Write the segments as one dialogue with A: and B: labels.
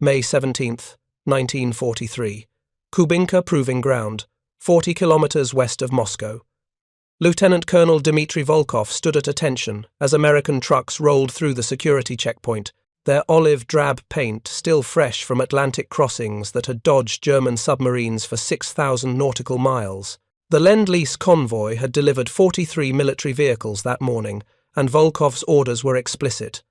A: May 17, 1943. Kubinka Proving Ground, 40 kilometers west of Moscow. Lieutenant Colonel Dmitri Volkov stood at attention as American trucks rolled through the security checkpoint, their olive-drab paint still fresh from Atlantic crossings that had dodged German submarines for 6,000 nautical miles. The Lend-Lease convoy had delivered 43 military vehicles that morning, and Volkov's orders were explicit.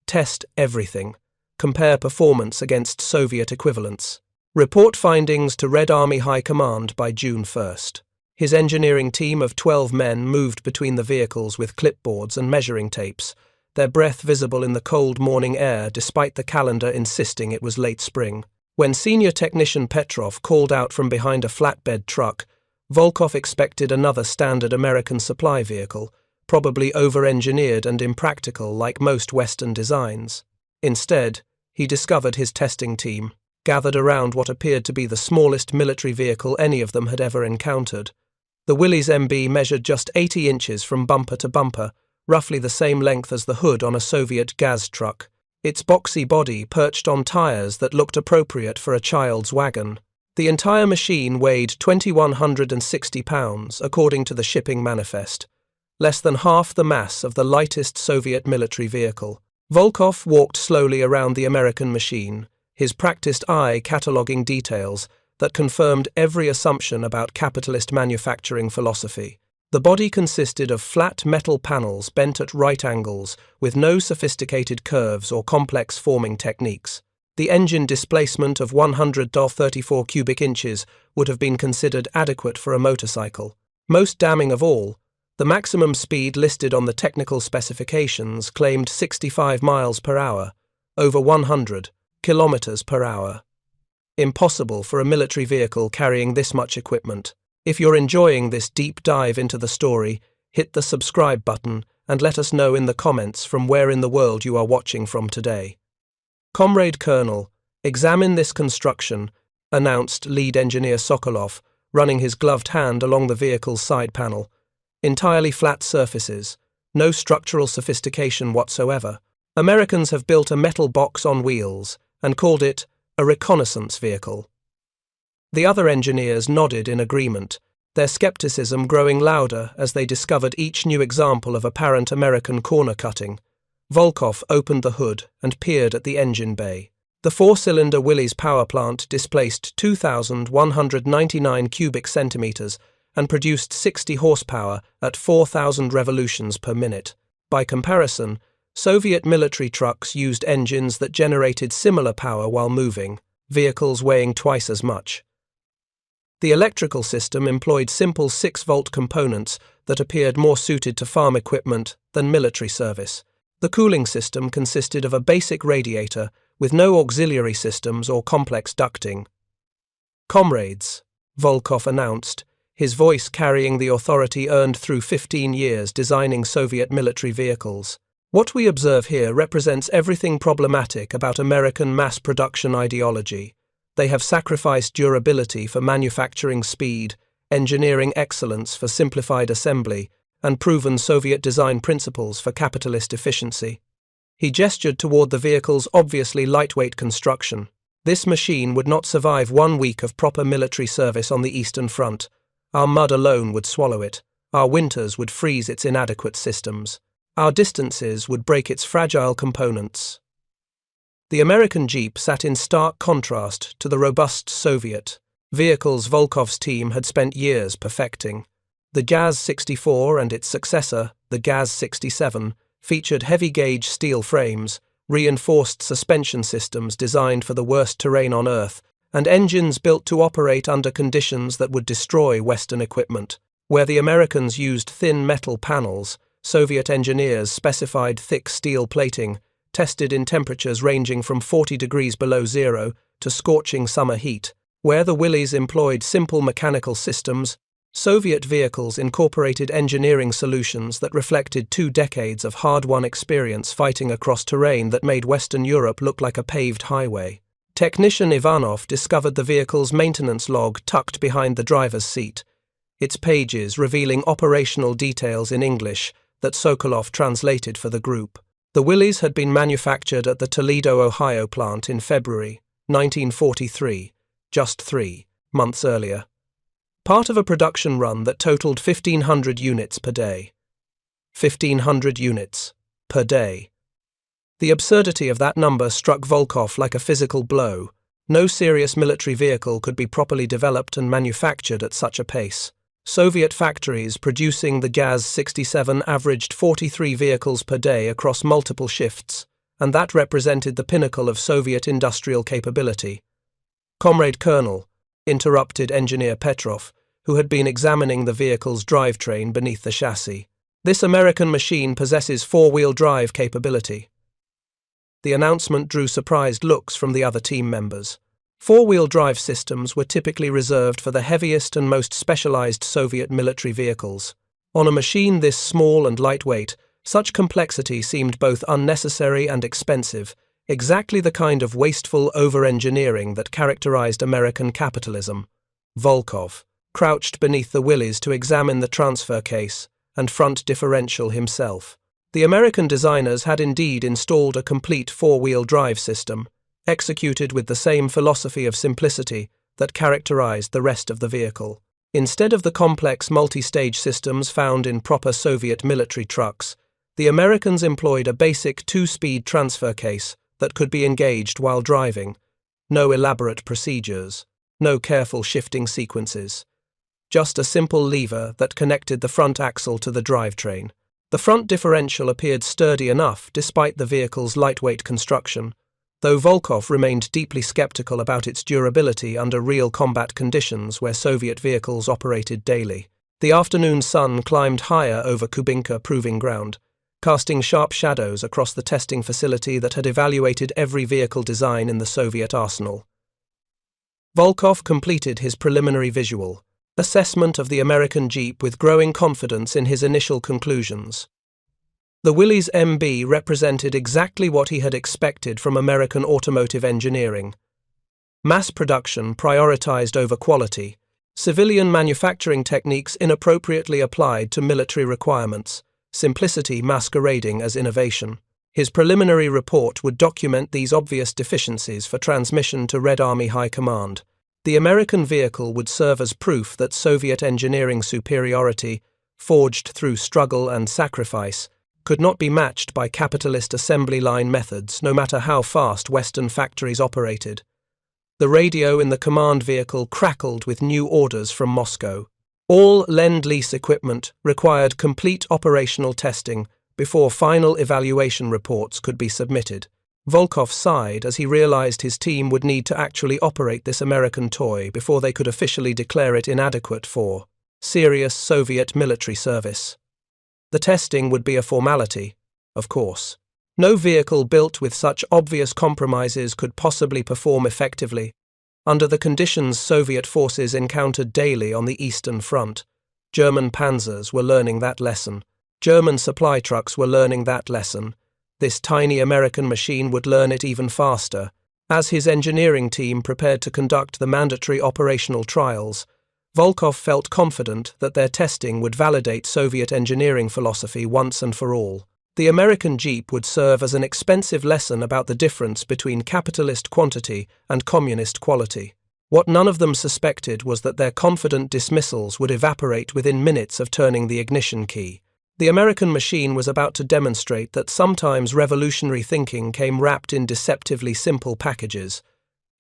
A: Test everything. Compare performance against Soviet equivalents. Report findings to Red Army High Command by June 1st. His engineering team of 12 men moved between the vehicles with clipboards and measuring tapes, their breath visible in the cold morning air despite the calendar insisting it was late spring. When senior technician Petrov called out from behind a flatbed truck, Volkov expected another standard American supply vehicle, probably over-engineered and impractical like most Western designs. Instead, he discovered his testing team, gathered around what appeared to be the smallest military vehicle any of them had ever encountered. The Willys MB measured just 80 inches from bumper to bumper, roughly the same length as the hood on a Soviet Gaz truck, its boxy body perched on tires that looked appropriate for a child's wagon. The entire machine weighed 2,160 pounds, according to the shipping manifest, less than half the mass of the lightest Soviet military vehicle. Volkov walked slowly around the American machine, his practiced eye cataloguing details that confirmed every assumption about capitalist manufacturing philosophy. The body consisted of flat metal panels bent at right angles with no sophisticated curves or complex forming techniques. The engine displacement of 134 cubic inches would have been considered adequate for a motorcycle. Most damning of all, the maximum speed listed on the technical specifications claimed 65 miles per hour, over 100 kilometers per hour. Impossible for a military vehicle carrying this much equipment. If you're enjoying this deep dive into the story, hit the subscribe button and let us know in the comments from where in the world you are watching from today. Comrade Colonel, examine this construction, announced lead engineer Sokolov, running his gloved hand along the vehicle's side panel. Entirely flat surfaces, no structural sophistication whatsoever. Americans have built a metal box on wheels and called it a reconnaissance vehicle. The other engineers nodded in agreement, their skepticism growing louder as they discovered each new example of apparent American corner cutting. Volkov opened the hood and peered at the engine bay. The four-cylinder Willys power plant displaced 2,199 cubic centimeters and produced 60 horsepower at 4,000 revolutions per minute. By comparison, Soviet military trucks used engines that generated similar power while moving, vehicles weighing twice as much. The electrical system employed simple 6-volt components that appeared more suited to farm equipment than military service. The cooling system consisted of a basic radiator with no auxiliary systems or complex ducting. "Comrades," Volkov announced, his voice carrying the authority earned through 15 years designing Soviet military vehicles. "What we observe here represents everything problematic about American mass production ideology. They have sacrificed durability for manufacturing speed, engineering excellence for simplified assembly, and proven Soviet design principles for capitalist efficiency." He gestured toward the vehicle's obviously lightweight construction. "This machine would not survive 1 week of proper military service on the Eastern Front. Our mud alone would swallow it. Our winters would freeze its inadequate systems. Our distances would break its fragile components." The American Jeep sat in stark contrast to the robust Soviet vehicles Volkov's team had spent years perfecting. The Gaz 64 and its successor, the Gaz 67, featured heavy-gauge steel frames, reinforced suspension systems designed for the worst terrain on Earth, and engines built to operate under conditions that would destroy Western equipment. Where the Americans used thin metal panels, Soviet engineers specified thick steel plating, tested in temperatures ranging from 40 degrees below zero to scorching summer heat. Where the Willys employed simple mechanical systems, Soviet vehicles incorporated engineering solutions that reflected 2 decades of hard-won experience fighting across terrain that made Western Europe look like a paved highway. Technician Ivanov discovered the vehicle's maintenance log tucked behind the driver's seat, its pages revealing operational details in English that Sokolov translated for the group. The Willys had been manufactured at the Toledo, Ohio plant in February 1943, just 3 months earlier. Part of a production run that totaled 1,500 units per day. 1,500 units per day. The absurdity of that number struck Volkov like a physical blow. No serious military vehicle could be properly developed and manufactured at such a pace. Soviet factories producing the Gaz-67 averaged 43 vehicles per day across multiple shifts, and that represented the pinnacle of Soviet industrial capability. Comrade Colonel, interrupted Engineer Petrov, who had been examining the vehicle's drivetrain beneath the chassis. This American machine possesses four-wheel drive capability. The announcement drew surprised looks from the other team members. Four-wheel drive systems were typically reserved for the heaviest and most specialized Soviet military vehicles. On a machine this small and lightweight, such complexity seemed both unnecessary and expensive, exactly the kind of wasteful over-engineering that characterized American capitalism. Volkov crouched beneath the Willys to examine the transfer case and front differential himself. The American designers had indeed installed a complete four-wheel drive system, executed with the same philosophy of simplicity that characterized the rest of the vehicle. Instead of the complex multi-stage systems found in proper Soviet military trucks, the Americans employed a basic two-speed transfer case that could be engaged while driving. No elaborate procedures, no careful shifting sequences. Just a simple lever that connected the front axle to the drivetrain. The front differential appeared sturdy enough despite the vehicle's lightweight construction, though Volkov remained deeply skeptical about its durability under real combat conditions where Soviet vehicles operated daily. The afternoon sun climbed higher over Kubinka Proving Ground, casting sharp shadows across the testing facility that had evaluated every vehicle design in the Soviet arsenal. Volkov completed his preliminary visual assessment of the American Jeep with growing confidence in his initial conclusions. The Willys MB represented exactly what he had expected from American automotive engineering. Mass production prioritized over quality, civilian manufacturing techniques inappropriately applied to military requirements, simplicity masquerading as innovation. His preliminary report would document these obvious deficiencies for transmission to Red Army High Command. The American vehicle would serve as proof that Soviet engineering superiority, forged through struggle and sacrifice, could not be matched by capitalist assembly line methods, no matter how fast Western factories operated. The radio in the command vehicle crackled with new orders from Moscow. All Lend-Lease equipment required complete operational testing before final evaluation reports could be submitted. Volkov sighed as he realized his team would need to actually operate this American toy before they could officially declare it inadequate for serious Soviet military service. The testing would be a formality, of course. No vehicle built with such obvious compromises could possibly perform effectively under the conditions Soviet forces encountered daily on the Eastern Front. German panzers were learning that lesson. German supply trucks were learning that lesson. This tiny American machine would learn it even faster. As his engineering team prepared to conduct the mandatory operational trials, Volkov felt confident that their testing would validate Soviet engineering philosophy once and for all. The American Jeep would serve as an expensive lesson about the difference between capitalist quantity and communist quality. What none of them suspected was that their confident dismissals would evaporate within minutes of turning the ignition key. The American machine was about to demonstrate that sometimes revolutionary thinking came wrapped in deceptively simple packages,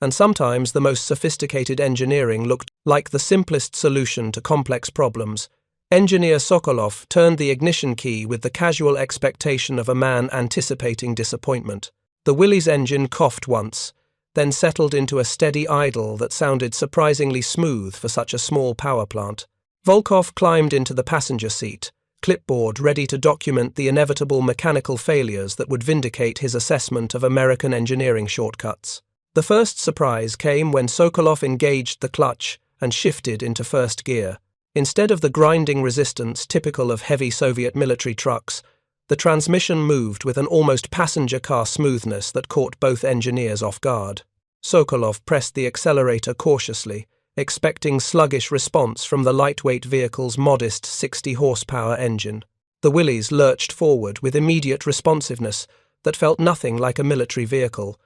A: and sometimes the most sophisticated engineering looked like the simplest solution to complex problems. Engineer Sokolov turned the ignition key with the casual expectation of a man anticipating disappointment. The Willys engine coughed once, then settled into a steady idle that sounded surprisingly smooth for such a small power plant. Volkov climbed into the passenger seat, clipboard ready to document the inevitable mechanical failures that would vindicate his assessment of American engineering shortcuts. The first surprise came when Sokolov engaged the clutch and shifted into first gear. Instead of the grinding resistance typical of heavy Soviet military trucks, the transmission moved with an almost passenger car smoothness that caught both engineers off guard. Sokolov pressed the accelerator cautiously, expecting sluggish response from the lightweight vehicle's modest 60-horsepower engine. The Willys lurched forward with immediate responsiveness that felt nothing like a military vehicle,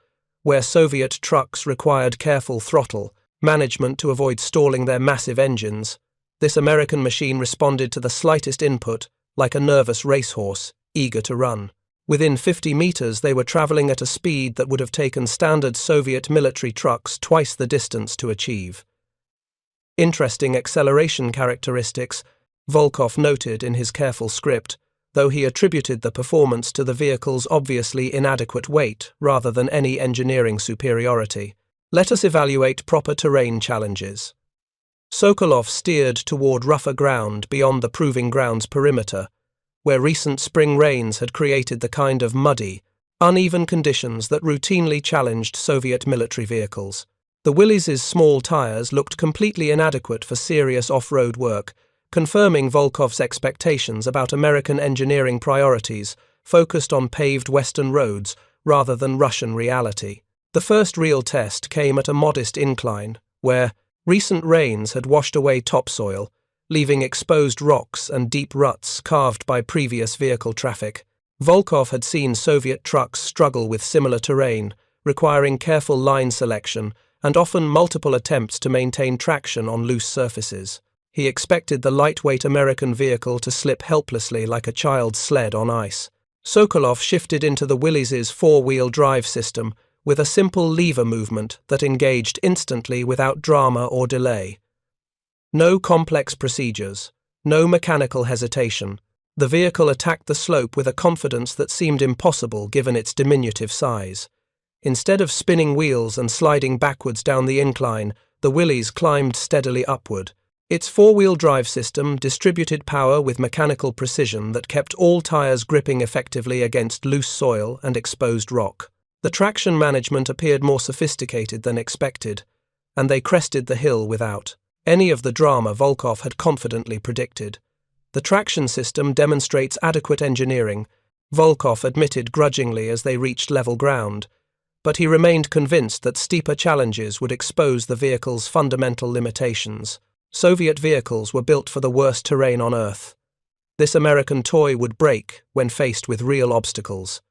A: where Soviet trucks required careful throttle management to avoid stalling their massive engines, this American machine responded to the slightest input like a nervous racehorse, eager to run. Within 50 meters, they were traveling at a speed that would have taken standard Soviet military trucks twice the distance to achieve. Interesting acceleration characteristics, Volkov noted in his careful script, though he attributed the performance to the vehicle's obviously inadequate weight rather than any engineering superiority. Let us evaluate proper terrain challenges. Sokolov steered toward rougher ground beyond the Proving Ground's perimeter, where recent spring rains had created the kind of muddy, uneven conditions that routinely challenged Soviet military vehicles. The Willys' small tires looked completely inadequate for serious off-road work, confirming Volkov's expectations about American engineering priorities focused on paved Western roads rather than Russian reality. The first real test came at a modest incline, where recent rains had washed away topsoil, leaving exposed rocks and deep ruts carved by previous vehicle traffic. Volkov had seen Soviet trucks struggle with similar terrain, requiring careful line selection and often multiple attempts to maintain traction on loose surfaces. He expected the lightweight American vehicle to slip helplessly like a child's sled on ice. Sokolov shifted into the Willys' four-wheel drive system with a simple lever movement that engaged instantly without drama or delay. No complex procedures, no mechanical hesitation. The vehicle attacked the slope with a confidence that seemed impossible given its diminutive size. Instead of spinning wheels and sliding backwards down the incline, the Willys climbed steadily upward. Its four-wheel drive system distributed power with mechanical precision that kept all tires gripping effectively against loose soil and exposed rock. The traction management appeared more sophisticated than expected, and they crested the hill without any of the drama Volkov had confidently predicted. The traction system demonstrates adequate engineering, Volkov admitted grudgingly as they reached level ground, but he remained convinced that steeper challenges would expose the vehicle's fundamental limitations. Soviet vehicles were built for the worst terrain on Earth. This American toy would break when faced with real obstacles.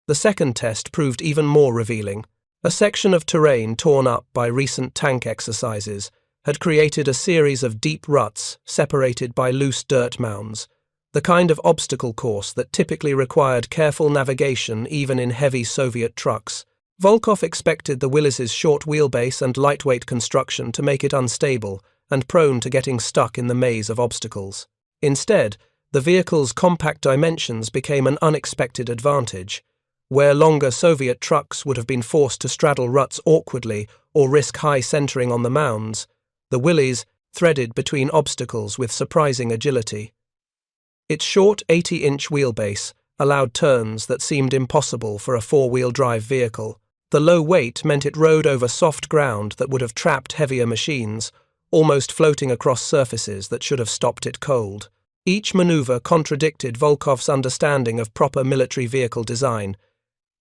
A: The second test proved even more revealing. A section of terrain torn up by recent tank exercises had created a series of deep ruts separated by loose dirt mounds, the kind of obstacle course that typically required careful navigation even in heavy Soviet trucks. Volkov expected the Willys' short wheelbase and lightweight construction to make it unstable and prone to getting stuck in the maze of obstacles. Instead, the vehicle's compact dimensions became an unexpected advantage. Where longer Soviet trucks would have been forced to straddle ruts awkwardly or risk high centering on the mounds, the Willys threaded between obstacles with surprising agility. Its short 80-inch wheelbase allowed turns that seemed impossible for a four-wheel drive vehicle. The low weight meant it rode over soft ground that would have trapped heavier machines, almost floating across surfaces that should have stopped it cold. Each maneuver contradicted Volkov's understanding of proper military vehicle design,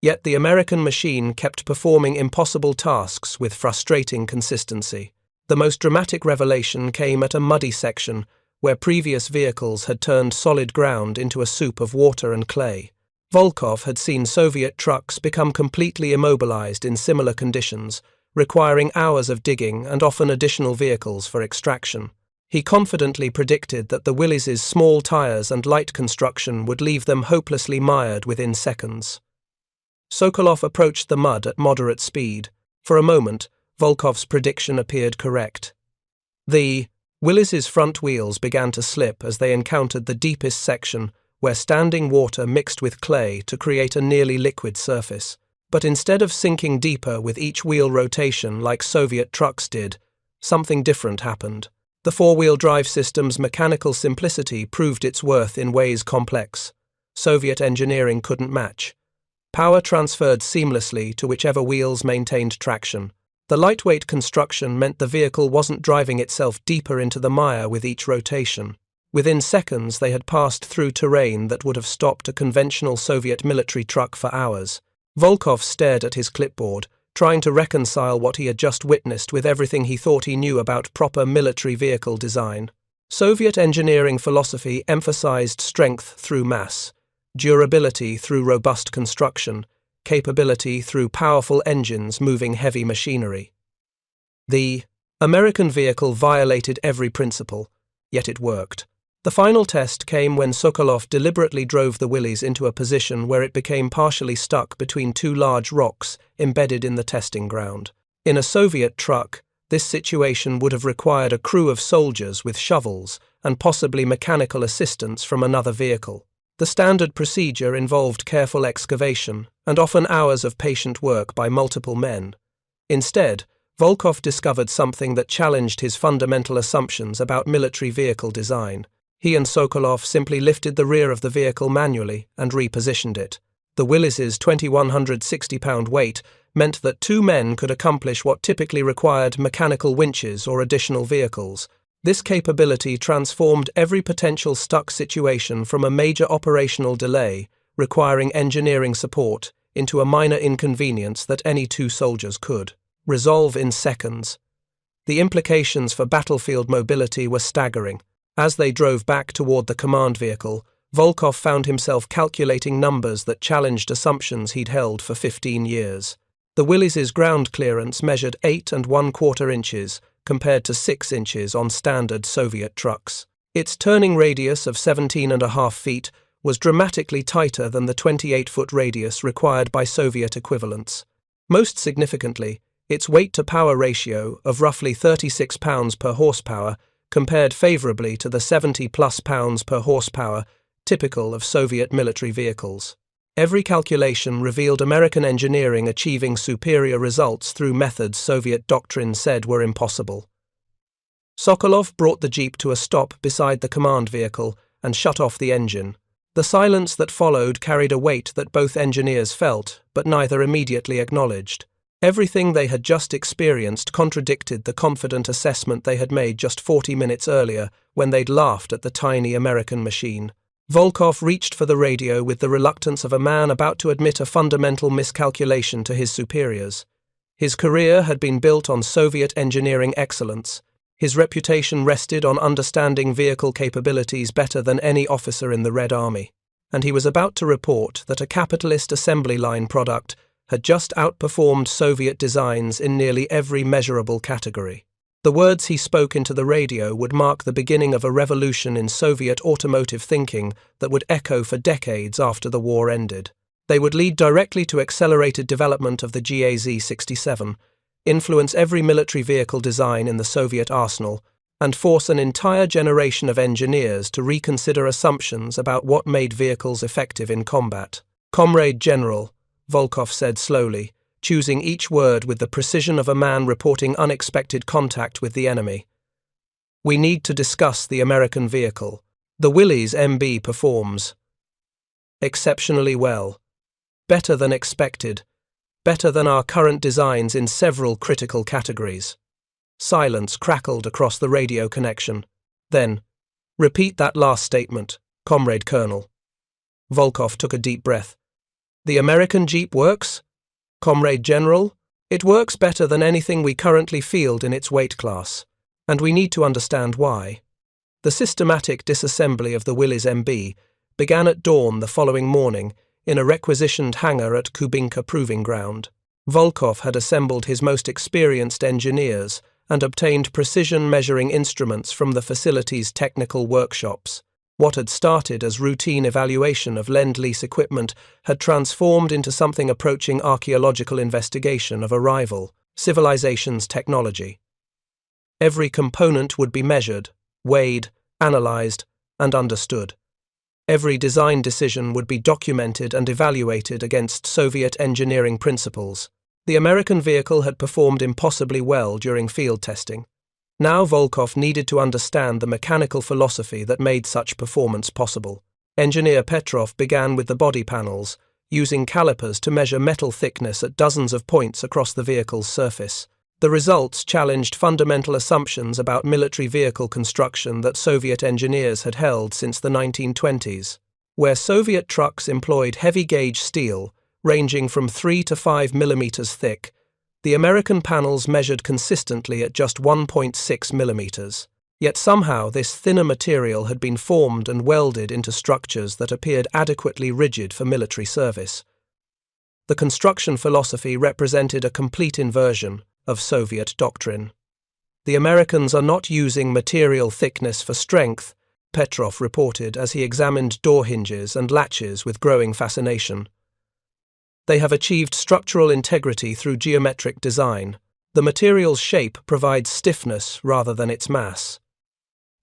A: yet the American machine kept performing impossible tasks with frustrating consistency. The most dramatic revelation came at a muddy section where previous vehicles had turned solid ground into a soup of water and clay. Volkov had seen Soviet trucks become completely immobilized in similar conditions, requiring hours of digging and often additional vehicles for extraction. He confidently predicted that the Willys' small tires and light construction would leave them hopelessly mired within seconds. Sokolov approached the mud at moderate speed. For a moment, Volkov's prediction appeared correct. The Willys' front wheels began to slip as they encountered the deepest section, where standing water mixed with clay to create a nearly liquid surface. But instead of sinking deeper with each wheel rotation like Soviet trucks did, something different happened. The four-wheel drive system's mechanical simplicity proved its worth in ways complex Soviet engineering couldn't match. Power transferred seamlessly to whichever wheels maintained traction. The lightweight construction meant the vehicle wasn't driving itself deeper into the mire with each rotation. Within seconds, they had passed through terrain that would have stopped a conventional Soviet military truck for hours. Volkov stared at his clipboard, trying to reconcile what he had just witnessed with everything he thought he knew about proper military vehicle design. Soviet engineering philosophy emphasized strength through mass, durability through robust construction, capability through powerful engines moving heavy machinery. The American vehicle violated every principle, yet it worked. The final test came when Sokolov deliberately drove the Willys into a position where it became partially stuck between two large rocks embedded in the testing ground. In a Soviet truck, this situation would have required a crew of soldiers with shovels and possibly mechanical assistance from another vehicle. The standard procedure involved careful excavation and often hours of patient work by multiple men. Instead, Volkov discovered something that challenged his fundamental assumptions about military vehicle design. He and Sokolov simply lifted the rear of the vehicle manually and repositioned it. The Willys' 2,160-pound weight meant that two men could accomplish what typically required mechanical winches or additional vehicles. This capability transformed every potential stuck situation from a major operational delay, requiring engineering support, into a minor inconvenience that any two soldiers could resolve in seconds. The implications for battlefield mobility were staggering. As they drove back toward the command vehicle, Volkov found himself calculating numbers that challenged assumptions he'd held for 15 years. The Willys' ground clearance measured 8¼ inches, compared to 6 inches on standard Soviet trucks. Its turning radius of 17½ feet was dramatically tighter than the 28-foot radius required by Soviet equivalents. Most significantly, its weight-to-power ratio of roughly 36 pounds per horsepower compared favorably to the 70+ pounds per horsepower typical of Soviet military vehicles. Every calculation revealed American engineering achieving superior results through methods Soviet doctrine said were impossible. Sokolov brought the Jeep to a stop beside the command vehicle and shut off the engine. The silence that followed carried a weight that both engineers felt, but neither immediately acknowledged. Everything they had just experienced contradicted the confident assessment they had made just 40 minutes earlier when they'd laughed at the tiny American machine. Volkov reached for the radio with the reluctance of a man about to admit a fundamental miscalculation to his superiors. His career had been built on Soviet engineering excellence. His reputation rested on understanding vehicle capabilities better than any officer in the Red Army. And he was about to report that a capitalist assembly line product had just outperformed Soviet designs in nearly every measurable category. The words he spoke into the radio would mark the beginning of a revolution in Soviet automotive thinking that would echo for decades after the war ended. They would lead directly to accelerated development of the GAZ-67, influence every military vehicle design in the Soviet arsenal, and force an entire generation of engineers to reconsider assumptions about what made vehicles effective in combat. "Comrade General," Volkov said slowly, choosing each word with the precision of a man reporting unexpected contact with the enemy. "We need to discuss the American vehicle. The Willys MB performs exceptionally well. Better than expected. Better than our current designs in several critical categories." Silence crackled across the radio connection. Then, "Repeat that last statement, Comrade Colonel." Volkov took a deep breath. "The American Jeep works? Comrade General, it works better than anything we currently field in its weight class, and we need to understand why." The systematic disassembly of the Willys MB began at dawn the following morning in a requisitioned hangar at Kubinka Proving Ground. Volkov had assembled his most experienced engineers and obtained precision measuring instruments from the facility's technical workshops. What had started as routine evaluation of Lend-Lease equipment had transformed into something approaching archaeological investigation of a rival civilization's technology. Every component would be measured, weighed, analyzed, and understood. Every design decision would be documented and evaluated against Soviet engineering principles. The American vehicle had performed impossibly well during field testing. Now Volkov needed to understand the mechanical philosophy that made such performance possible. Engineer Petrov began with the body panels, using calipers to measure metal thickness at dozens of points across the vehicle's surface. The results challenged fundamental assumptions about military vehicle construction that Soviet engineers had held since the 1920s. Where Soviet trucks employed heavy-gauge steel, ranging from 3 to 5 millimeters thick, the American panels measured consistently at just 1.6 millimeters. Yet somehow this thinner material had been formed and welded into structures that appeared adequately rigid for military service. The construction philosophy represented a complete inversion of Soviet doctrine. The Americans are not using material thickness for strength, Petrov reported as he examined door hinges and latches with growing fascination. They have achieved structural integrity through geometric design. The material's shape provides stiffness rather than its mass.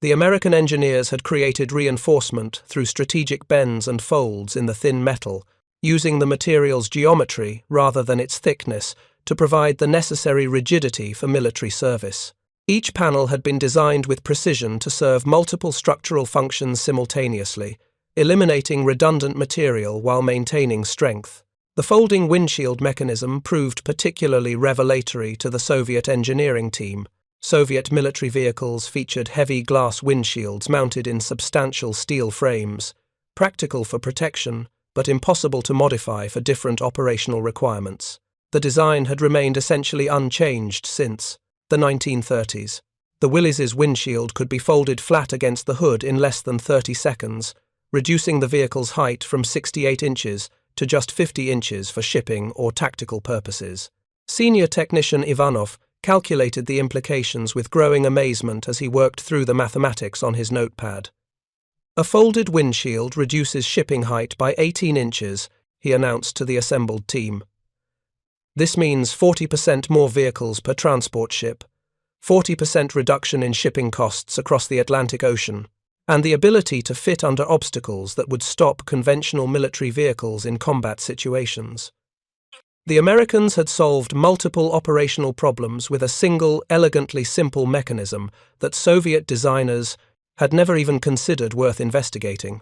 A: The American engineers had created reinforcement through strategic bends and folds in the thin metal, using the material's geometry rather than its thickness to provide the necessary rigidity for military service. Each panel had been designed with precision to serve multiple structural functions simultaneously, eliminating redundant material while maintaining strength. The folding windshield mechanism proved particularly revelatory to the Soviet engineering team. Soviet military vehicles featured heavy glass windshields mounted in substantial steel frames, practical for protection, but impossible to modify for different operational requirements. The design had remained essentially unchanged since the 1930s. The Willys' windshield could be folded flat against the hood in less than 30 seconds, reducing the vehicle's height from 68 inches to just 50 inches for shipping or tactical purposes. Senior technician Ivanov calculated the implications with growing amazement as he worked through the mathematics on his notepad. A folded windshield reduces shipping height by 18 inches, he announced to the assembled team. This means 40% more vehicles per transport ship, 40% reduction in shipping costs across the Atlantic Ocean, and the ability to fit under obstacles that would stop conventional military vehicles in combat situations. The Americans had solved multiple operational problems with a single, elegantly simple mechanism that Soviet designers had never even considered worth investigating.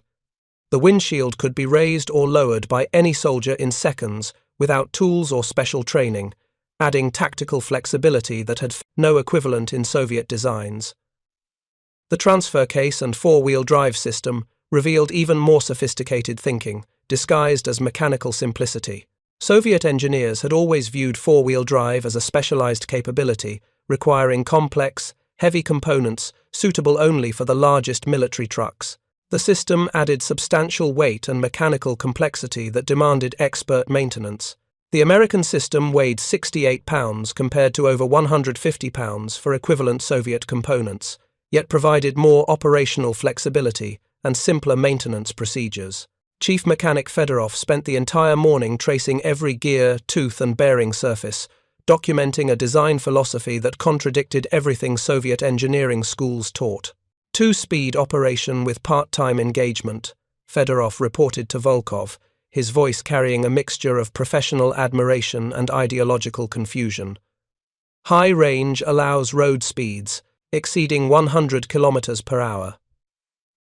A: The windshield could be raised or lowered by any soldier in seconds without tools or special training, adding tactical flexibility that had no equivalent in Soviet designs. The transfer case and four-wheel drive system revealed even more sophisticated thinking, disguised as mechanical simplicity. Soviet engineers had always viewed four-wheel drive as a specialized capability, requiring complex, heavy components suitable only for the largest military trucks. The system added substantial weight and mechanical complexity that demanded expert maintenance. The American system weighed 68 pounds compared to over 150 pounds for equivalent Soviet components, yet provided more operational flexibility and simpler maintenance procedures. Chief Mechanic Fedorov spent the entire morning tracing every gear, tooth and bearing surface, documenting a design philosophy that contradicted everything Soviet engineering schools taught. Two-speed operation with part-time engagement, Fedorov reported to Volkov, his voice carrying a mixture of professional admiration and ideological confusion. High range allows road speeds exceeding 100 kilometers per hour.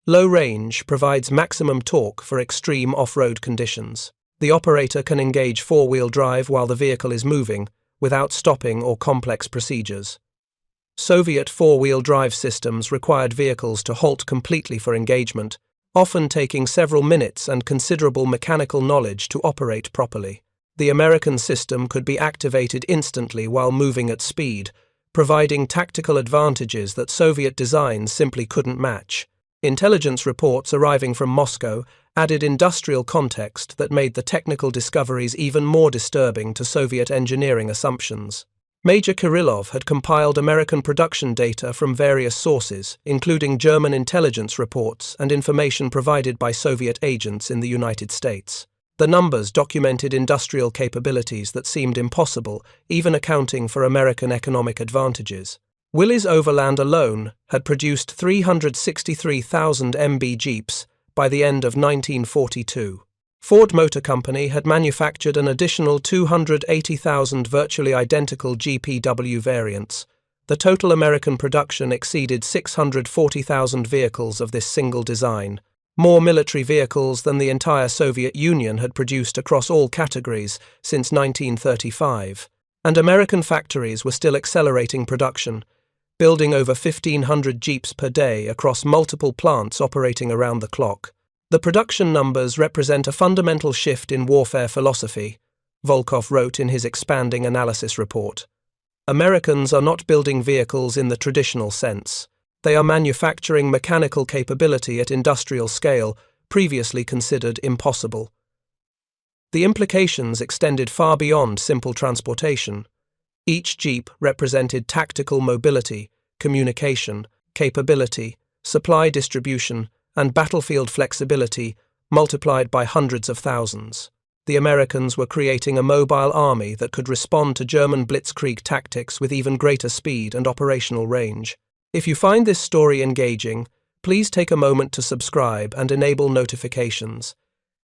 A: Low range provides maximum torque for extreme off-road conditions. The operator can engage four-wheel drive while the vehicle is moving, without stopping or complex procedures. Soviet four-wheel drive systems required vehicles to halt completely for engagement, often taking several minutes and considerable mechanical knowledge to operate properly. The American system could be activated instantly while moving at speed, providing tactical advantages that Soviet designs simply couldn't match. Intelligence reports arriving from Moscow added industrial context that made the technical discoveries even more disturbing to Soviet engineering assumptions. Major Kirillov had compiled American production data from various sources, including German intelligence reports and information provided by Soviet agents in the United States. The numbers documented industrial capabilities that seemed impossible, even accounting for American economic advantages. Willys Overland alone had produced 363,000 MB Jeeps by the end of 1942. Ford Motor Company had manufactured an additional 280,000 virtually identical GPW variants. The total American production exceeded 640,000 vehicles of this single design, more military vehicles than the entire Soviet Union had produced across all categories since 1935. And American factories were still accelerating production, building over 1,500 Jeeps per day across multiple plants operating around the clock. The production numbers represent a fundamental shift in warfare philosophy, Volkov wrote in his expanding analysis report. Americans are not building vehicles in the traditional sense. They are manufacturing mechanical capability at industrial scale, previously considered impossible. The implications extended far beyond simple transportation. Each Jeep represented tactical mobility, communication, capability, supply distribution, and battlefield flexibility multiplied by hundreds of thousands. The Americans were creating a mobile army that could respond to German Blitzkrieg tactics with even greater speed and operational range. If you find this story engaging, please take a moment to subscribe and enable notifications.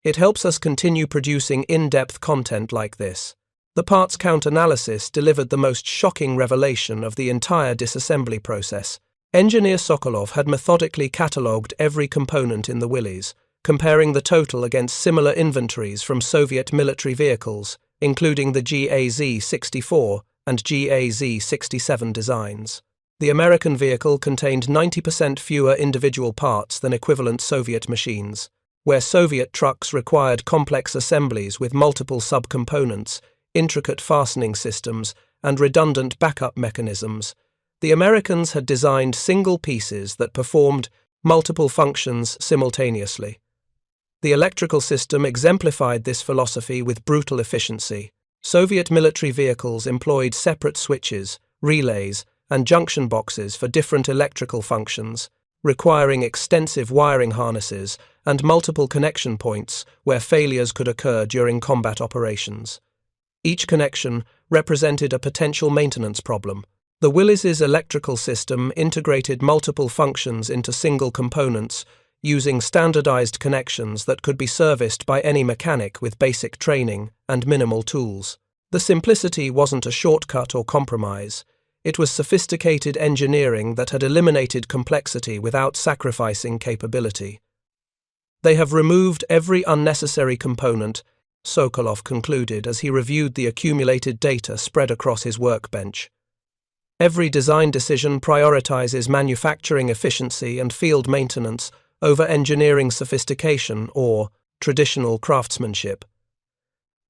A: It helps us continue producing in-depth content like this. The parts count analysis delivered the most shocking revelation of the entire disassembly process. Engineer Sokolov had methodically catalogued every component in the Willys, comparing the total against similar inventories from Soviet military vehicles, including the GAZ-64 and GAZ-67 designs. The American vehicle contained 90% fewer individual parts than equivalent Soviet machines. Where Soviet trucks required complex assemblies with multiple subcomponents, intricate fastening systems, and redundant backup mechanisms, the Americans had designed single pieces that performed multiple functions simultaneously. The electrical system exemplified this philosophy with brutal efficiency. Soviet military vehicles employed separate switches, relays, and junction boxes for different electrical functions, requiring extensive wiring harnesses and multiple connection points where failures could occur during combat operations. Each connection represented a potential maintenance problem. The Willys' electrical system integrated multiple functions into single components using standardized connections that could be serviced by any mechanic with basic training and minimal tools. The simplicity wasn't a shortcut or compromise. It was sophisticated engineering that had eliminated complexity without sacrificing capability. They have removed every unnecessary component, Sokolov concluded as he reviewed the accumulated data spread across his workbench. Every design decision prioritizes manufacturing efficiency and field maintenance over engineering sophistication or traditional craftsmanship.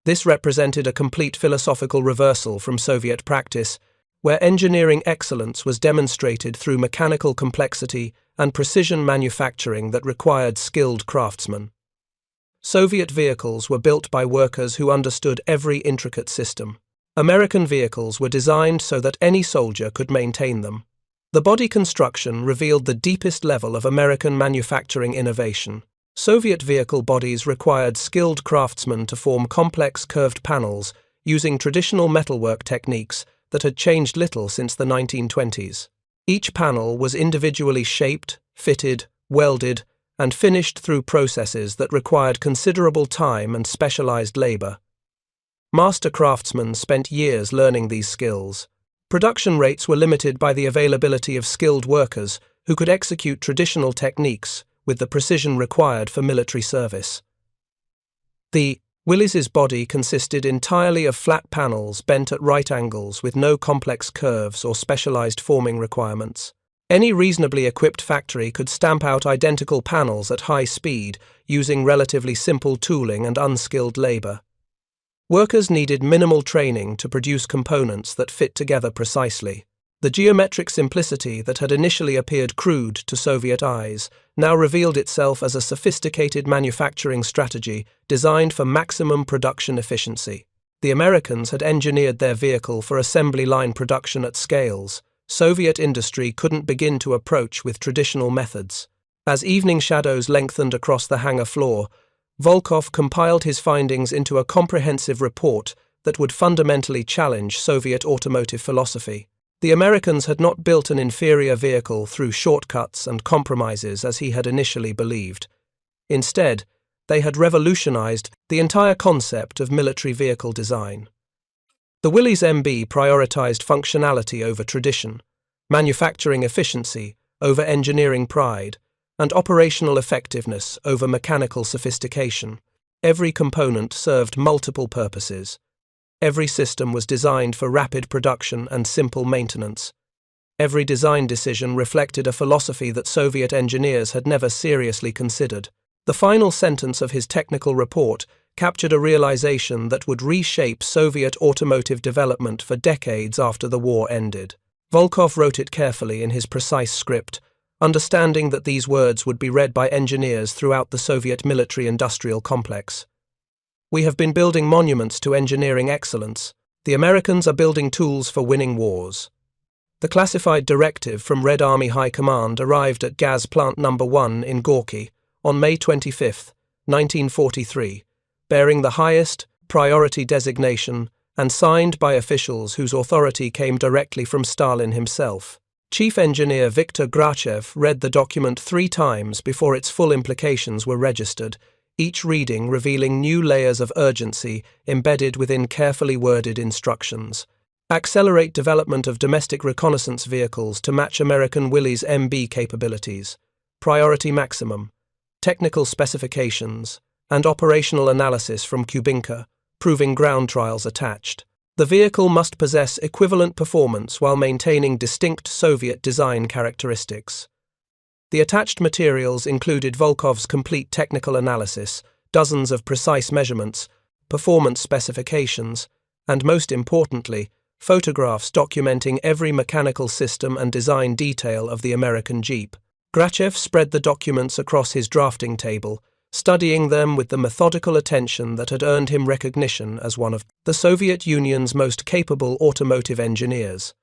A: This represented a complete philosophical reversal from Soviet practice, where engineering excellence was demonstrated through mechanical complexity and precision manufacturing that required skilled craftsmen. Soviet vehicles were built by workers who understood every intricate system. American vehicles were designed so that any soldier could maintain them. The body construction revealed the deepest level of American manufacturing innovation. Soviet vehicle bodies required skilled craftsmen to form complex curved panels using traditional metalwork techniques that had changed little since the 1920s. Each panel was individually shaped, fitted, welded, and finished through processes that required considerable time and specialized labor. Master craftsmen spent years learning these skills. Production rates were limited by the availability of skilled workers who could execute traditional techniques with the precision required for military service. The Willys' body consisted entirely of flat panels bent at right angles with no complex curves or specialized forming requirements. Any reasonably equipped factory could stamp out identical panels at high speed using relatively simple tooling and unskilled labor. Workers needed minimal training to produce components that fit together precisely. The geometric simplicity that had initially appeared crude to Soviet eyes now revealed itself as a sophisticated manufacturing strategy designed for maximum production efficiency. The Americans had engineered their vehicle for assembly line production at scales Soviet industry couldn't begin to approach with traditional methods. As evening shadows lengthened across the hangar floor, Volkov compiled his findings into a comprehensive report that would fundamentally challenge Soviet automotive philosophy. The Americans had not built an inferior vehicle through shortcuts and compromises as he had initially believed. Instead, they had revolutionized the entire concept of military vehicle design. The Willys MB prioritized functionality over tradition, manufacturing efficiency over engineering pride, and operational effectiveness over mechanical sophistication. Every component served multiple purposes. Every system was designed for rapid production and simple maintenance. Every design decision reflected a philosophy that Soviet engineers had never seriously considered. The final sentence of his technical report captured a realization that would reshape Soviet automotive development for decades after the war ended. Volkov wrote it carefully in his precise script, understanding that these words would be read by engineers throughout the Soviet military-industrial complex. We have been building monuments to engineering excellence. The Americans are building tools for winning wars. The classified directive from Red Army High Command arrived at Gaz Plant No. 1 in Gorky on May 25, 1943, bearing the highest priority designation and signed by officials whose authority came directly from Stalin himself. Chief Engineer Viktor Grachev read the document 3 times before its full implications were registered, each reading revealing new layers of urgency embedded within carefully worded instructions. Accelerate development of domestic reconnaissance vehicles to match American Willys MB capabilities. Priority maximum. Technical specifications and operational analysis from Kubinka Proving Ground trials attached. The vehicle must possess equivalent performance while maintaining distinct Soviet design characteristics. The attached materials included Volkov's complete technical analysis, dozens of precise measurements, performance specifications, and most importantly, photographs documenting every mechanical system and design detail of the American Jeep. Grachev spread the documents across his drafting table, studying them with the methodical attention that had earned him recognition as one of the Soviet Union's most capable automotive engineers.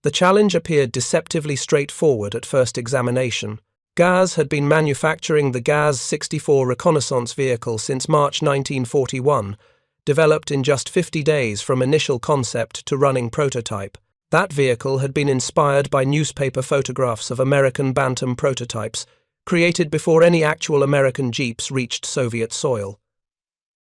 A: The challenge appeared deceptively straightforward at first examination. Gaz had been manufacturing the Gaz-64 reconnaissance vehicle since March 1941, developed in just 50 days from initial concept to running prototype. That vehicle had been inspired by newspaper photographs of American Bantam prototypes, created before any actual American Jeeps reached Soviet soil.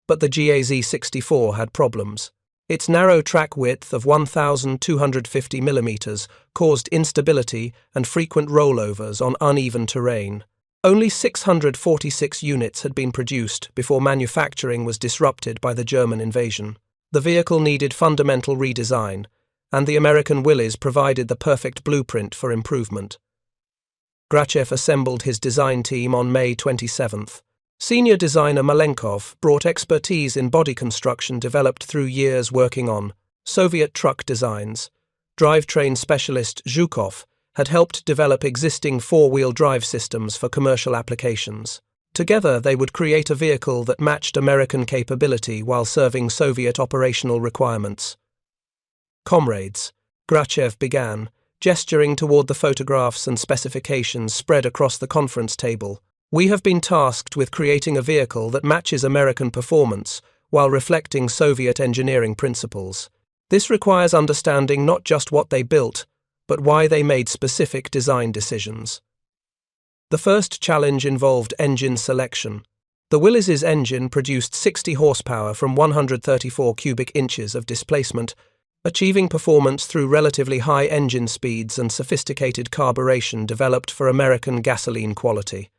A: But the GAZ-64 had problems. Its narrow track width of 1,250 mm caused instability and frequent rollovers on uneven terrain. Only 646 units had been produced before manufacturing was disrupted by the German invasion. The vehicle needed fundamental redesign, and the American Willys provided the perfect blueprint for improvement. Grachev assembled his design team on May 27. Senior designer Malenkov brought expertise in body construction developed through years working on Soviet truck designs. Drivetrain specialist Zhukov had helped develop existing 4-wheel drive systems for commercial applications. Together, they would create a vehicle that matched American capability while serving Soviet operational requirements. Comrades, Grachev began, gesturing toward the photographs and specifications spread across the conference table. We have been tasked with creating a vehicle that matches American performance while reflecting Soviet engineering principles. This requires understanding not just what they built, but why they made specific design decisions. The first challenge involved engine selection. The Willys' engine produced 60 horsepower from 134 cubic inches of displacement, achieving performance through relatively high engine speeds and sophisticated carburation developed for American gasoline quality.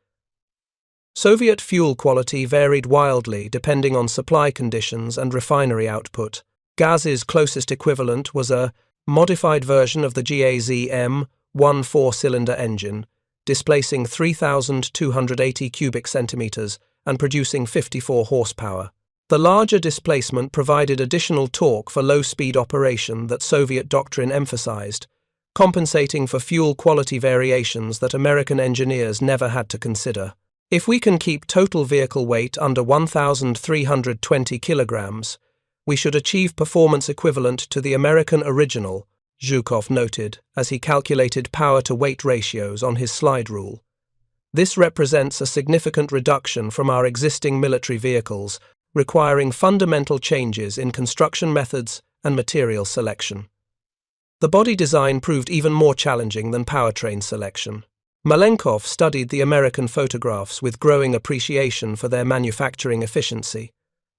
A: Soviet fuel quality varied wildly depending on supply conditions and refinery output. Gaz's closest equivalent was a modified version of the GAZ-M 4-cylinder engine, displacing 3,280 cubic centimeters and producing 54 horsepower. The larger displacement provided additional torque for low-speed operation that Soviet doctrine emphasized, compensating for fuel quality variations that American engineers never had to consider. If we can keep total vehicle weight under 1,320 kilograms, we should achieve performance equivalent to the American original, Zhukov noted as he calculated power-to-weight ratios on his slide rule. This represents a significant reduction from our existing military vehicles, requiring fundamental changes in construction methods and material selection. The body design proved even more challenging than powertrain selection. Malenkov studied the American photographs with growing appreciation for their manufacturing efficiency.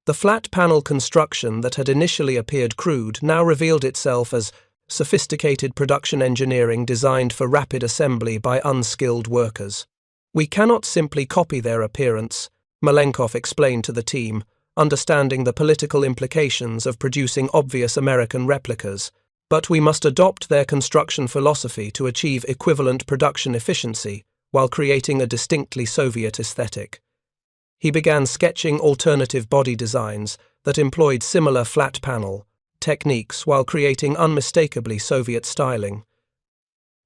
A: The flat panel construction that had initially appeared crude now revealed itself as sophisticated production engineering designed for rapid assembly by unskilled workers. We cannot simply copy their appearance, Malenkov explained to the team, understanding the political implications of producing obvious American replicas, but we must adopt their construction philosophy to achieve equivalent production efficiency while creating a distinctly Soviet aesthetic. He began sketching alternative body designs that employed similar flat panel techniques while creating unmistakably Soviet styling.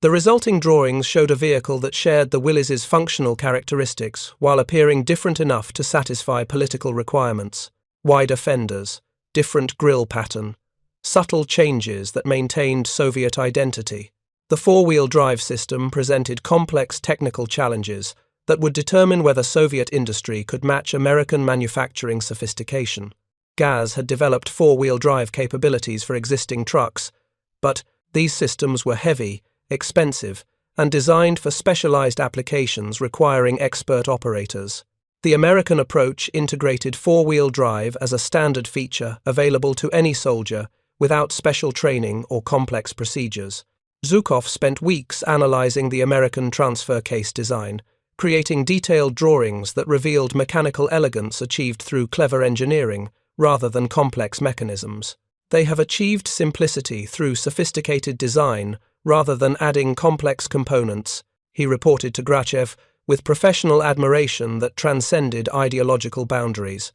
A: The resulting drawings showed a vehicle that shared the Willys' functional characteristics while appearing different enough to satisfy political requirements. wider fenders, different grille pattern, subtle changes that maintained Soviet identity. The four-wheel drive system presented complex technical challenges that would determine whether Soviet industry could match American manufacturing sophistication. GAZ had developed four-wheel drive capabilities for existing trucks, but these systems were heavy, expensive, and designed for specialized applications requiring expert operators. The American approach integrated four-wheel drive as a standard feature available to any soldier without special training or complex procedures. Zhukov spent weeks analyzing the American transfer case design, creating detailed drawings that revealed mechanical elegance achieved through clever engineering rather than complex mechanisms. They have achieved simplicity through sophisticated design rather than adding complex components, he reported to Grachev with professional admiration that transcended ideological boundaries.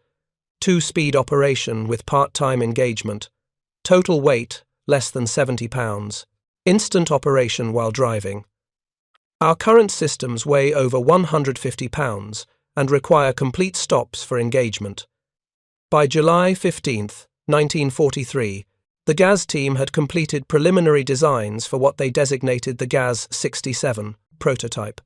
A: Two-speed operation with part-time engagement. Total weight, less than 70 pounds. Instant operation while driving. Our current systems weigh over 150 pounds and require complete stops for engagement. By July 15, 1943, the GAZ team had completed preliminary designs for what they designated the GAZ 67 prototype.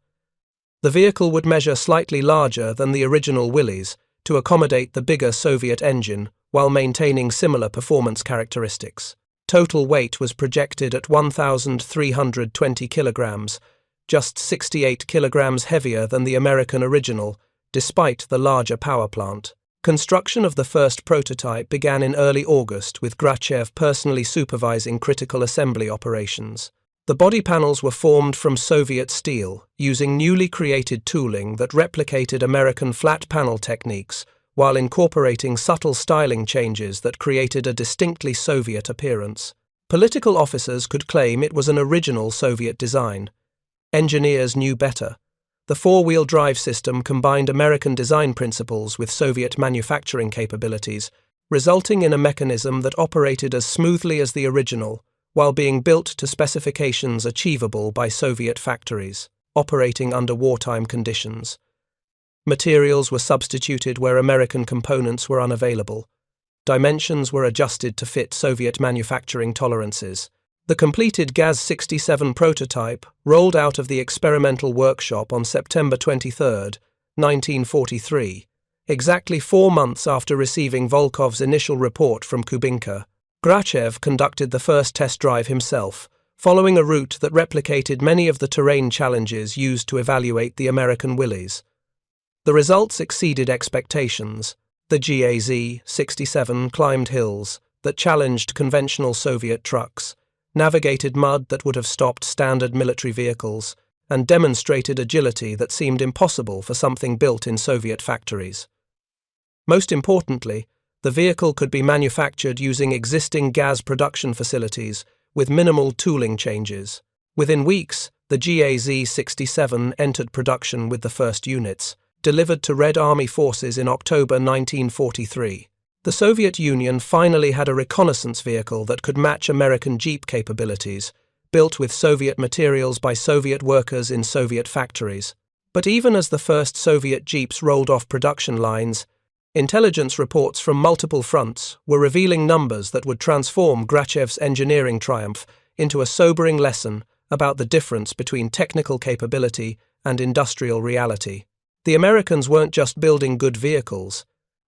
A: The vehicle would measure slightly larger than the original Willys to accommodate the bigger Soviet engine while maintaining similar performance characteristics. Total weight was projected at 1,320 kilograms, just 68 kilograms heavier than the American original, despite the larger power plant. Construction of the first prototype began in early August, with Grachev personally supervising critical assembly operations. The body panels were formed from Soviet steel, using newly created tooling that replicated American flat panel techniques, while incorporating subtle styling changes that created a distinctly Soviet appearance. Political officers could claim it was an original Soviet design. Engineers knew better. The four-wheel drive system combined American design principles with Soviet manufacturing capabilities, resulting in a mechanism that operated as smoothly as the original, while being built to specifications achievable by Soviet factories, operating under wartime conditions. Materials were substituted where American components were unavailable. Dimensions were adjusted to fit Soviet manufacturing tolerances. The completed GAZ 67 prototype rolled out of the experimental workshop on September 23, 1943, exactly 4 months after receiving Volkov's initial report from Kubinka. Grachev conducted the first test drive himself, following a route that replicated many of the terrain challenges used to evaluate the American Willys. The results exceeded expectations. The GAZ 67 climbed hills that challenged conventional Soviet trucks, navigated mud that would have stopped standard military vehicles, and demonstrated agility that seemed impossible for something built in Soviet factories. Most importantly, the vehicle could be manufactured using existing GAZ production facilities with minimal tooling changes. Within weeks, the GAZ 67 entered production with the first units, delivered to Red Army forces in October 1943. The Soviet Union finally had a reconnaissance vehicle that could match American Jeep capabilities, built with Soviet materials by Soviet workers in Soviet factories. But even as the first Soviet Jeeps rolled off production lines, intelligence reports from multiple fronts were revealing numbers that would transform Grachev's engineering triumph into a sobering lesson about the difference between technical capability and industrial reality. The Americans weren't just building good vehicles.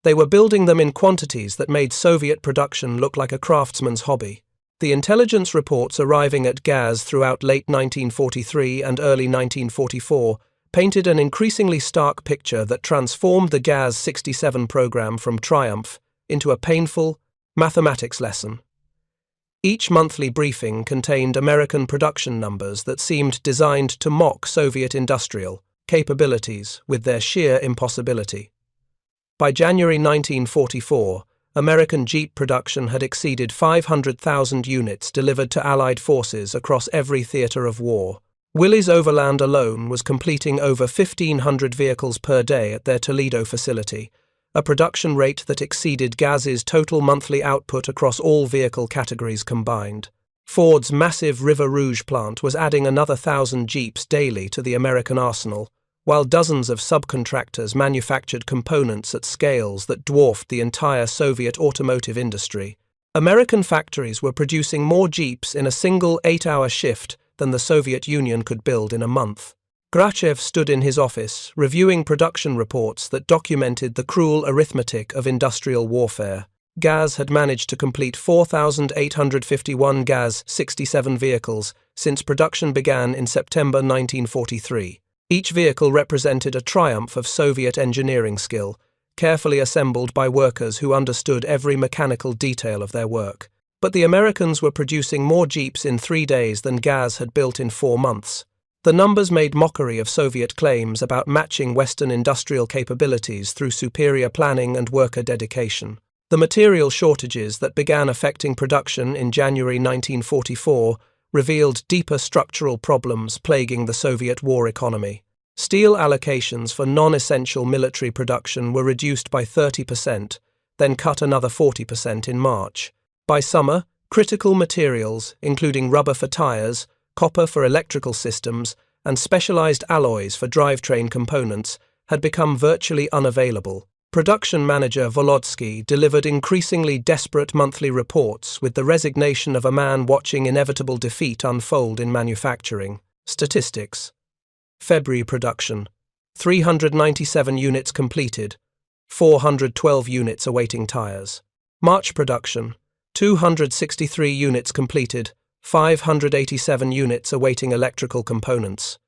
A: They were building them in quantities that made Soviet production look like a craftsman's hobby. The intelligence reports arriving at GAZ throughout late 1943 and early 1944 painted an increasingly stark picture that transformed the GAZ 67 program from triumph into a painful mathematics lesson. Each monthly briefing contained American production numbers that seemed designed to mock Soviet industrial capabilities with their sheer impossibility. By January 1944, American Jeep production had exceeded 500,000 units delivered to Allied forces across every theatre of war. Willys Overland alone was completing over 1,500 vehicles per day at their Toledo facility, a production rate that exceeded GAZ's total monthly output across all vehicle categories combined. Ford's massive River Rouge plant was adding another 1,000 Jeeps daily to the American arsenal, while dozens of subcontractors manufactured components at scales that dwarfed the entire Soviet automotive industry. American factories were producing more Jeeps in a single 8-hour shift than the Soviet Union could build in a month. Grachev stood in his office, reviewing production reports that documented the cruel arithmetic of industrial warfare. GAZ had managed to complete 4,851 GAZ-67 vehicles since production began in September 1943. Each vehicle represented a triumph of Soviet engineering skill, carefully assembled by workers who understood every mechanical detail of their work. But the Americans were producing more Jeeps in 3 days than GAZ had built in 4 months. The numbers made mockery of Soviet claims about matching Western industrial capabilities through superior planning and worker dedication. The material shortages that began affecting production in January 1944 revealed deeper structural problems plaguing the Soviet war economy. Steel allocations for non-essential military production were reduced by 30%, then cut another 40% in March. By summer, critical materials, including rubber for tires, copper for electrical systems, and specialized alloys for drivetrain components, had become virtually unavailable. Production manager Volodsky delivered increasingly desperate monthly reports with the resignation of a man watching inevitable defeat unfold in manufacturing. Statistics. February production: 397 units completed, 412 units awaiting tires. March production: 263 units completed, 587 units awaiting electrical components.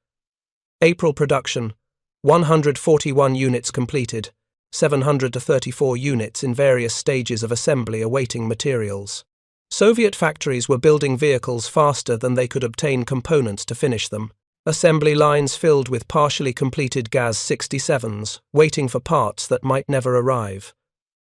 A: April production: 141 units completed, 734 units in various stages of assembly awaiting materials. Soviet factories were building vehicles faster than they could obtain components to finish them. Assembly lines filled with partially completed GAZ-67s, waiting for parts that might never arrive.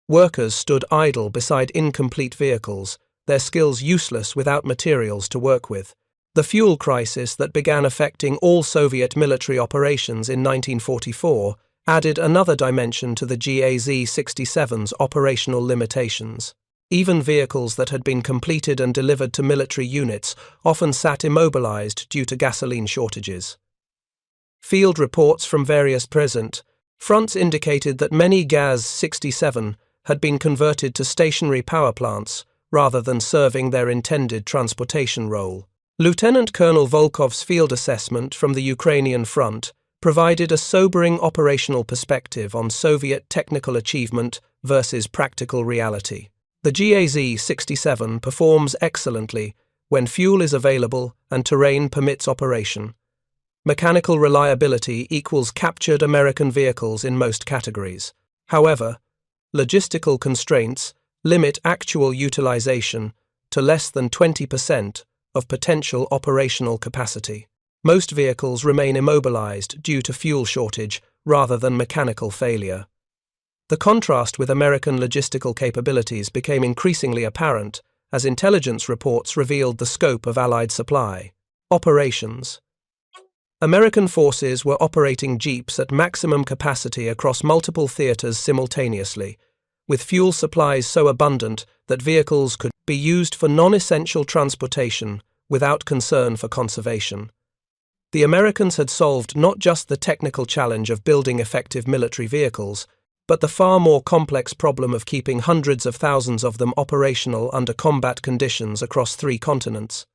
A: Workers stood idle beside incomplete vehicles, their skills useless without materials to work with. The fuel crisis that began affecting all Soviet military operations in 1944 added another dimension to the GAZ-67's operational limitations. Even vehicles that had been completed and delivered to military units often sat immobilized due to gasoline shortages. Field reports from various present fronts indicated that many GAZ-67 had been converted to stationary power plants rather than serving their intended transportation role. Lieutenant Colonel Volkov's field assessment from the Ukrainian front provided a sobering operational perspective on Soviet technical achievement versus practical reality. The GAZ-67 performs excellently when fuel is available and terrain permits operation. Mechanical reliability equals captured American vehicles in most categories. However, logistical constraints limit actual utilization to less than 20% of potential operational capacity. Most vehicles remain immobilized due to fuel shortage rather than mechanical failure. The contrast with American logistical capabilities became increasingly apparent as intelligence reports revealed the scope of Allied supply. Operations. American forces were operating Jeeps at maximum capacity across multiple theaters simultaneously, with fuel supplies so abundant that vehicles could be used for non-essential transportation without concern for conservation. The Americans had solved not just the technical challenge of building effective military vehicles, but the far more complex problem of keeping hundreds of thousands of them operational under combat conditions across 3 continents.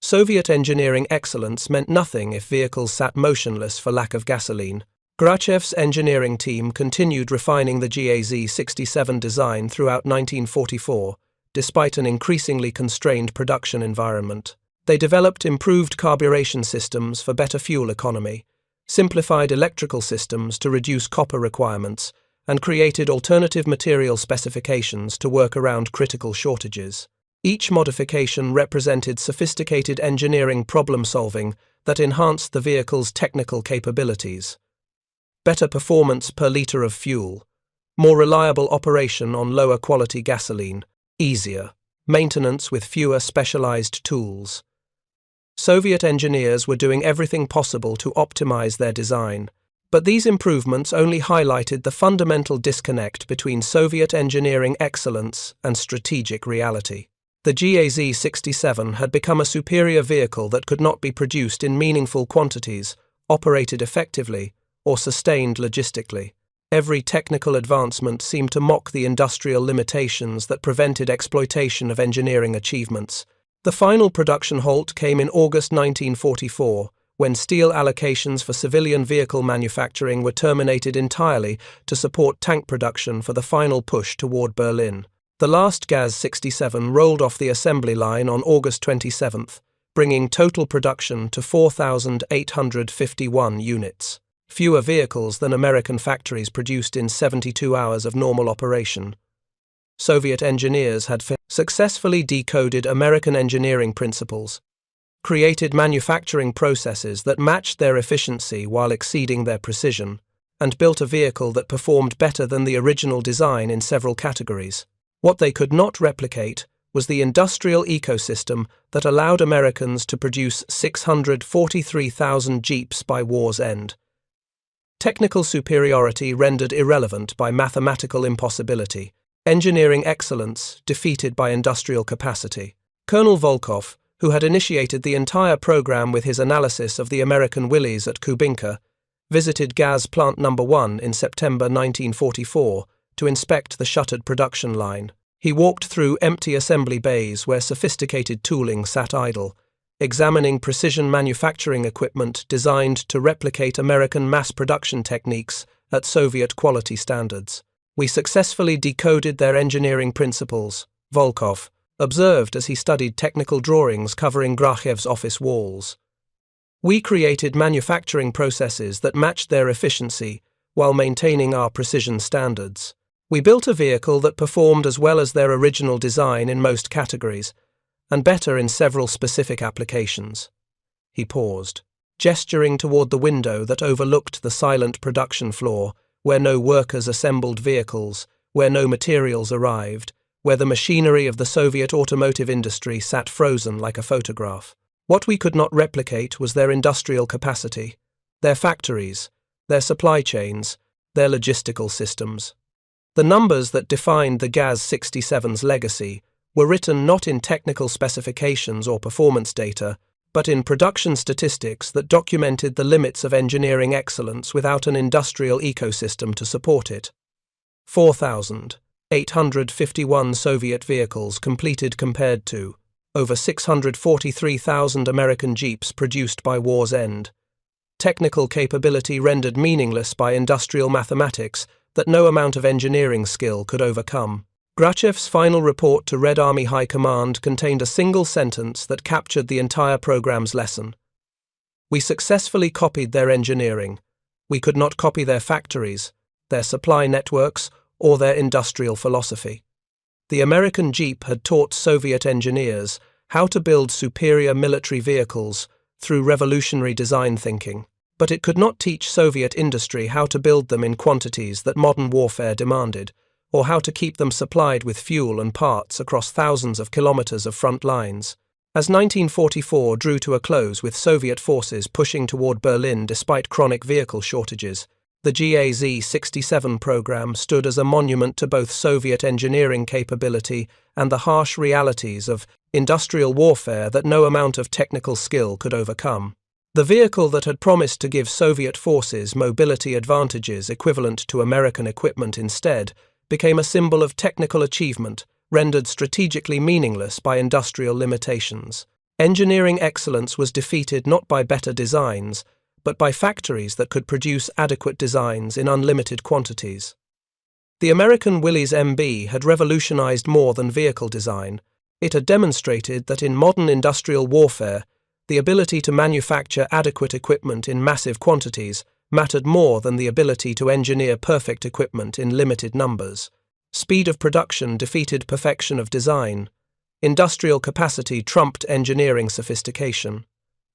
A: Soviet engineering excellence meant nothing if vehicles sat motionless for lack of gasoline. Grachev's engineering team continued refining the GAZ-67 design throughout 1944, despite an increasingly constrained production environment. They developed improved carburation systems for better fuel economy, simplified electrical systems to reduce copper requirements, and created alternative material specifications to work around critical shortages. Each modification represented sophisticated engineering problem-solving that enhanced the vehicle's technical capabilities. Better performance per litre of fuel, more reliable operation on lower-quality gasoline, easier maintenance with fewer specialized tools. Soviet engineers were doing everything possible to optimize their design, but these improvements only highlighted the fundamental disconnect between Soviet engineering excellence and strategic reality. The GAZ-67 had become a superior vehicle that could not be produced in meaningful quantities, operated effectively, or sustained logistically. Every technical advancement seemed to mock the industrial limitations that prevented exploitation of engineering achievements. The final production halt came in August 1944, when steel allocations for civilian vehicle manufacturing were terminated entirely to support tank production for the final push toward Berlin. The last GAZ-67 rolled off the assembly line on August 27, bringing total production to 4,851 units. Fewer vehicles than American factories produced in 72 hours of normal operation. Soviet engineers had successfully decoded American engineering principles, created manufacturing processes that matched their efficiency while exceeding their precision, and built a vehicle that performed better than the original design in several categories. What they could not replicate was the industrial ecosystem that allowed Americans to produce 643,000 Jeeps by war's end. Technical superiority rendered irrelevant by mathematical impossibility. Engineering excellence defeated by industrial capacity. Colonel Volkov, who had initiated the entire program with his analysis of the American Willys at Kubinka, visited GAZ Plant No. 1 in September 1944 to inspect the shuttered production line. He walked through empty assembly bays where sophisticated tooling sat idle, examining precision manufacturing equipment designed to replicate American mass production techniques at Soviet quality standards. "We successfully decoded their engineering principles," Volkov observed as he studied technical drawings covering Grakhev's office walls. "We created manufacturing processes that matched their efficiency while maintaining our precision standards. We built a vehicle that performed as well as their original design in most categories, and better in several specific applications." He paused, gesturing toward the window that overlooked the silent production floor, where no workers assembled vehicles, where no materials arrived, where the machinery of the Soviet automotive industry sat frozen like a photograph. What we could not replicate was their industrial capacity, their factories, their supply chains, their logistical systems. The numbers that defined the GAZ-67's legacy were written not in technical specifications or performance data, but in production statistics that documented the limits of engineering excellence without an industrial ecosystem to support it. 4,851 Soviet vehicles completed compared to over 643,000 American Jeeps produced by war's end. Technical capability rendered meaningless by industrial mathematics that no amount of engineering skill could overcome. Grakhev's final report to Red Army High Command contained a single sentence that captured the entire program's lesson. "We successfully copied their engineering. We could not copy their factories, their supply networks, or their industrial philosophy." The American Jeep had taught Soviet engineers how to build superior military vehicles through revolutionary design thinking, but it could not teach Soviet industry how to build them in quantities that modern warfare demanded, or how to keep them supplied with fuel and parts across thousands of kilometers of front lines. As 1944 drew to a close with Soviet forces pushing toward Berlin despite chronic vehicle shortages, the GAZ-67 program stood as a monument to both Soviet engineering capability and the harsh realities of industrial warfare that no amount of technical skill could overcome. The vehicle that had promised to give Soviet forces mobility advantages equivalent to American equipment instead became a symbol of technical achievement, rendered strategically meaningless by industrial limitations. Engineering excellence was defeated not by better designs, but by factories that could produce adequate designs in unlimited quantities. The American Willys MB had revolutionized more than vehicle design. It had demonstrated that in modern industrial warfare, the ability to manufacture adequate equipment in massive quantities mattered more than the ability to engineer perfect equipment in limited numbers. Speed of production defeated perfection of design. Industrial capacity trumped engineering sophistication.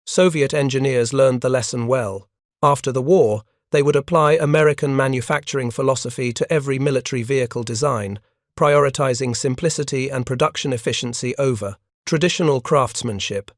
A: Soviet engineers learned the lesson well. After the war, they would apply American manufacturing philosophy to every military vehicle design, prioritizing simplicity and production efficiency over traditional craftsmanship.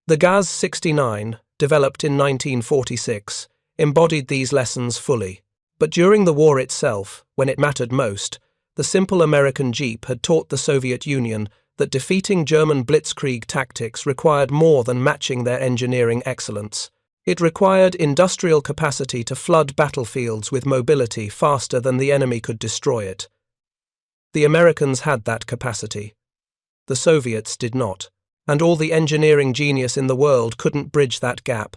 A: The GAZ-69, developed in 1946, embodied these lessons fully. But during the war itself, when it mattered most, the simple American Jeep had taught the Soviet Union that defeating German Blitzkrieg tactics required more than matching their engineering excellence. It required industrial capacity to flood battlefields with mobility faster than the enemy could destroy it. The Americans had that capacity. The Soviets did not, and all the engineering genius in the world couldn't bridge that gap.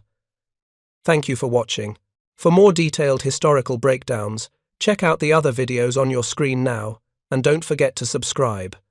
A: Thank you for watching. For more detailed historical breakdowns, check out the other videos on your screen now, and don't forget to subscribe.